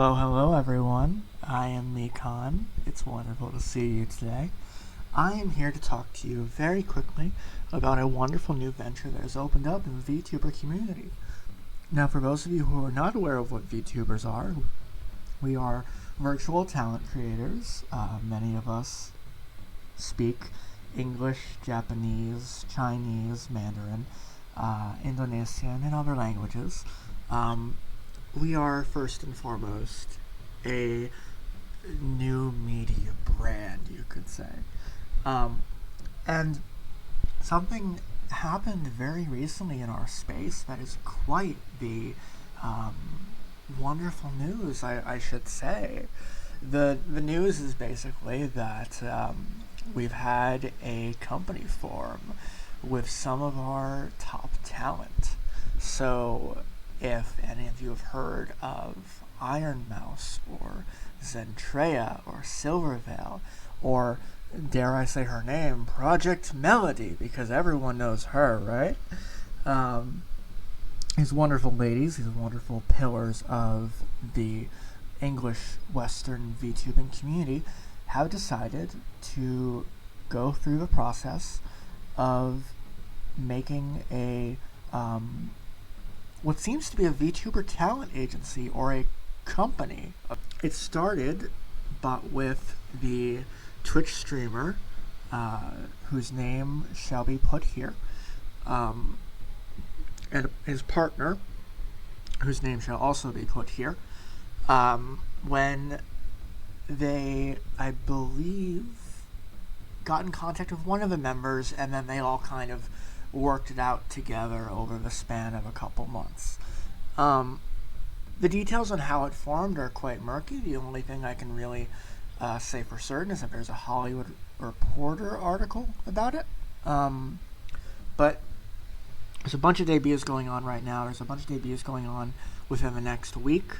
Hello everyone. I am Mikon. It's wonderful to see you today. I am here to talk to you very quickly about a wonderful new venture that has opened up in the VTuber community. Now, for those of you who are not aware of what VTubers are, we are virtual talent creators. Many of us speak English, Japanese, Chinese, Mandarin, Indonesian, and other languages. We are first and foremost a new media brand, you could say. And something happened very recently in our space that is quite the wonderful news, I should say. The news is basically that we've had a company form with some of our top talent. So if any of you have heard of Iron Mouse or Zentreya or Silverveil or, dare I say her name, Project Melody, because everyone knows her, right? These wonderful ladies, these wonderful pillars of the English Western VTubing community have decided to go through the process of making a what seems to be a VTuber talent agency or a company. It started but with the Twitch streamer whose name shall be put here, and his partner whose name shall also be put here, when they, I believe, got in contact with one of the members, and then they all kind of worked it out together over the span of a couple months. The details on how it formed are quite murky. The only thing I can really say for certain is that there's a Hollywood Reporter article about it. But there's a bunch of debuts going on right now. There's a bunch of debuts going on within the next week.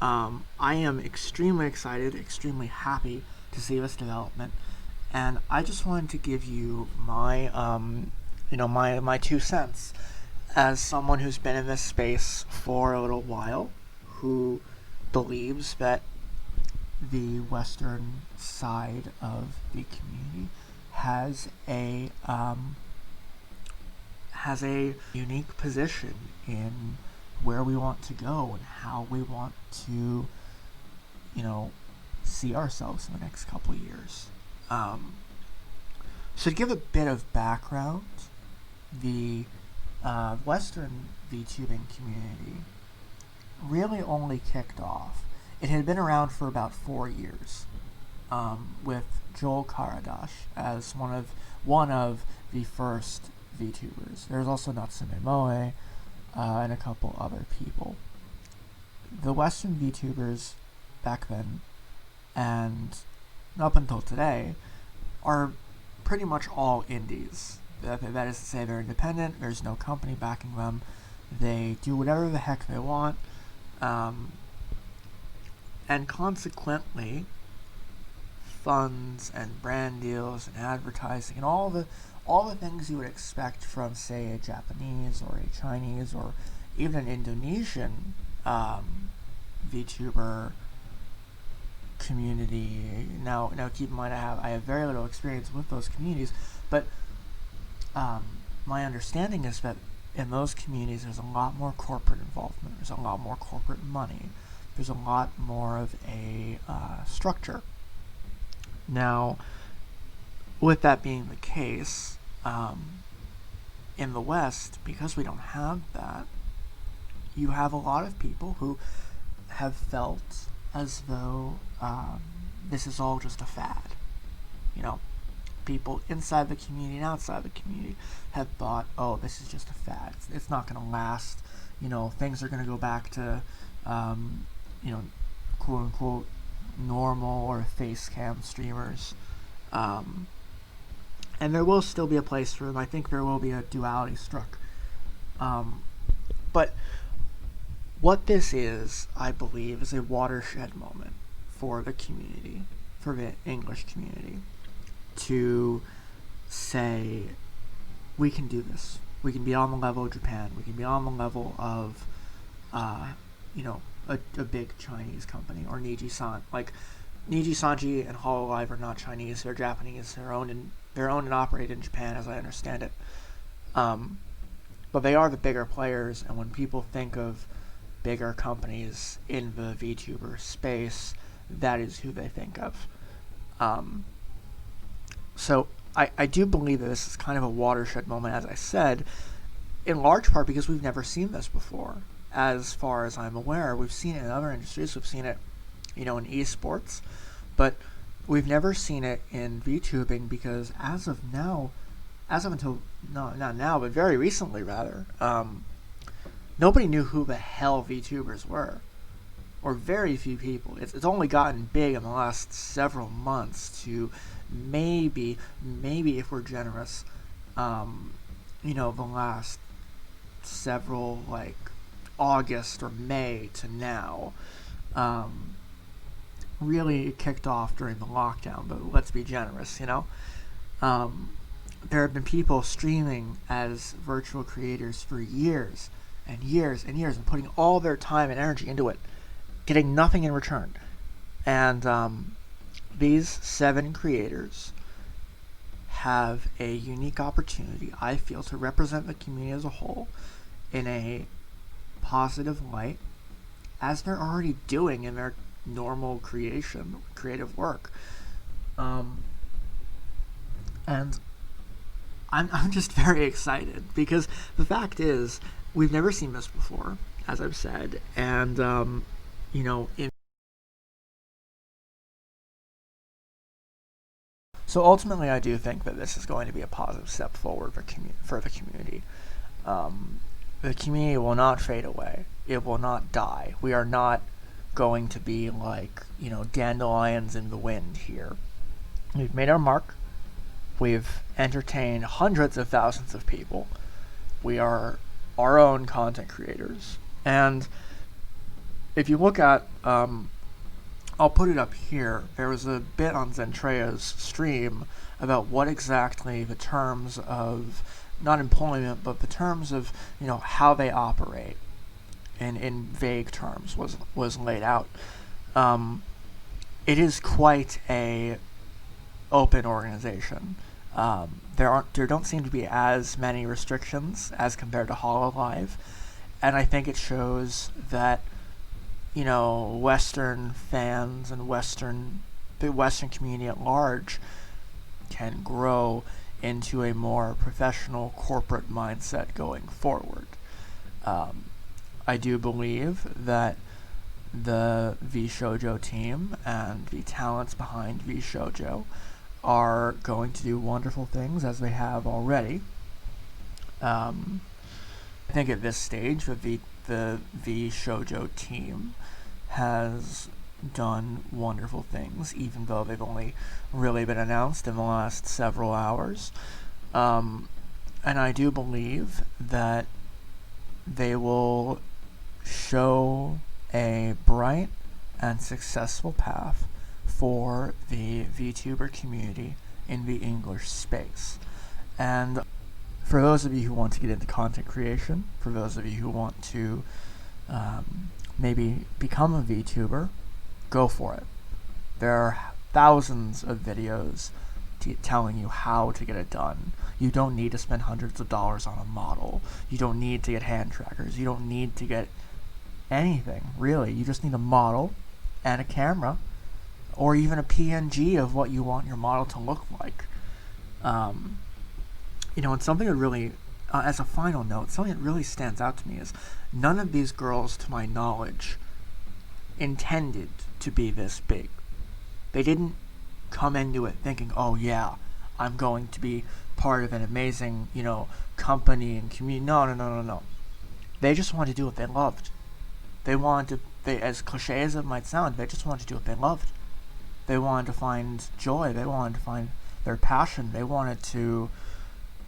I am extremely excited, extremely happy to see this development, and I just wanted to give you my my 2 cents as someone who's been in this space for a little while, who believes that the Western side of the community has a unique position in where we want to go and how we want to, see ourselves in the next couple of years. So to give a bit of background, the Western VTubing community really only kicked off. It had been around for about 4 years, with Joel Karadash as one of the first VTubers. There's also Natsume Moe and a couple other people. The Western VTubers back then and up until today are pretty much all indies. That is to say, they're independent. There's no company backing them. They do whatever the heck they want, and consequently, funds and brand deals and advertising and all the things you would expect from, say, a Japanese or a Chinese or even an Indonesian VTuber community. Now keep in mind, I have very little experience with those communities, but my understanding is that in those communities there's a lot more corporate involvement, there's a lot more corporate money, there's a lot more of a structure. Now, with that being the case, in the West, because we don't have that, you have a lot of people who have felt as though this is all just a fad. People inside the community and outside the community have thought, oh, this is just a fad. It's not going to last. Things are going to go back to, quote unquote, normal or face cam streamers. And there will still be a place for them. I think there will be a duality struck. But what this is, I believe, is a watershed moment for the community, for the English community, to say, we can do this. We can be on the level of Japan. We can be on the level of, a big Chinese company, or Niji-san. Like, Niji Sanji and Hololive are not Chinese; they're Japanese. They're owned and operated in Japan, as I understand it. But they are the bigger players, and when people think of bigger companies in the VTuber space, that is who they think of. So I do believe that this is kind of a watershed moment, as I said, in large part because we've never seen this before. As far as I'm aware, we've seen it in other industries. We've seen it, in esports, but we've never seen it in VTubing because as of until not now, but very recently rather, nobody knew who the hell VTubers were, or very few people. It's only gotten big in the last several months to maybe if we're generous, the last several, like August or May to now. Really, it kicked off during the lockdown, but let's be generous, there have been people streaming as virtual creators for years and years and years and putting all their time and energy into it, getting nothing in return. And these 7 creators have a unique opportunity, I feel, to represent the community as a whole in a positive light, as they're already doing in their normal creative work. And I'm just very excited because the fact is we've never seen this before, as I've said, and so ultimately I do think that this is going to be a positive step forward for the community. The community will not fade away. It will not die. We are not going to be like, dandelions in the wind here. We've made our mark. We've entertained hundreds of thousands of people. We are our own content creators. And if you look at, I'll put it up here, there was a bit on Zentrea's stream about what exactly the terms of, not employment, but the terms of, how they operate, and in vague terms was laid out. It is quite a open organization. There don't seem to be as many restrictions as compared to Hololive, and I think it shows that Western fans and the Western community at large can grow into a more professional corporate mindset going forward. I do believe that the VShojo team and the talents behind VShojo are going to do wonderful things, as they have already. I think at this stage the VShojo team has done wonderful things, even though they've only really been announced in the last several hours. And I do believe that they will show a bright and successful path for the VTuber community in the English space. And for those of you who want to get into content creation, for those of you who want to maybe become a VTuber, go for it. There are thousands of videos telling you how to get it done. You don't need to spend hundreds of dollars on a model. You don't need to get hand trackers. You don't need to get anything, really. You just need a model and a camera, or even a PNG of what you want your model to look like. And something that really, as a final note, something that really stands out to me is none of these girls, to my knowledge, intended to be this big. They didn't come into it thinking, oh yeah, I'm going to be part of an amazing, company and community. No. They just wanted to do what they loved. As cliche as it might sound, they just wanted to do what they loved. They wanted to find joy. They wanted to find their passion. They wanted to,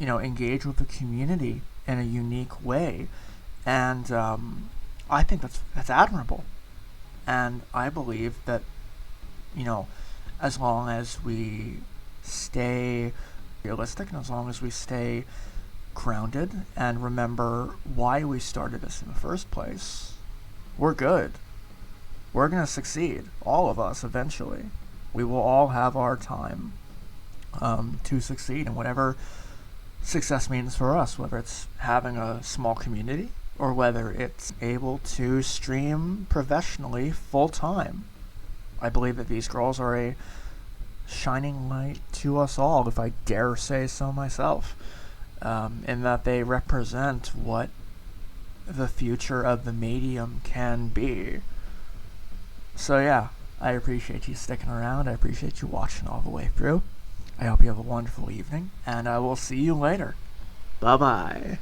engage with the community in a unique way. And I think that's admirable. And I believe that, as long as we stay realistic and as long as we stay grounded and remember why we started this in the first place, we're good. we're going to succeed. All of us, eventually. We will all have our time to succeed in whatever success means for us, whether it's having a small community or whether it's able to stream professionally full-time. I believe that these girls are a shining light to us all, if I dare say so myself, in that they represent what the future of the medium can be. So yeah, I appreciate you sticking around. I appreciate you watching all the way through. I hope you have a wonderful evening, and I will see you later. Bye-bye.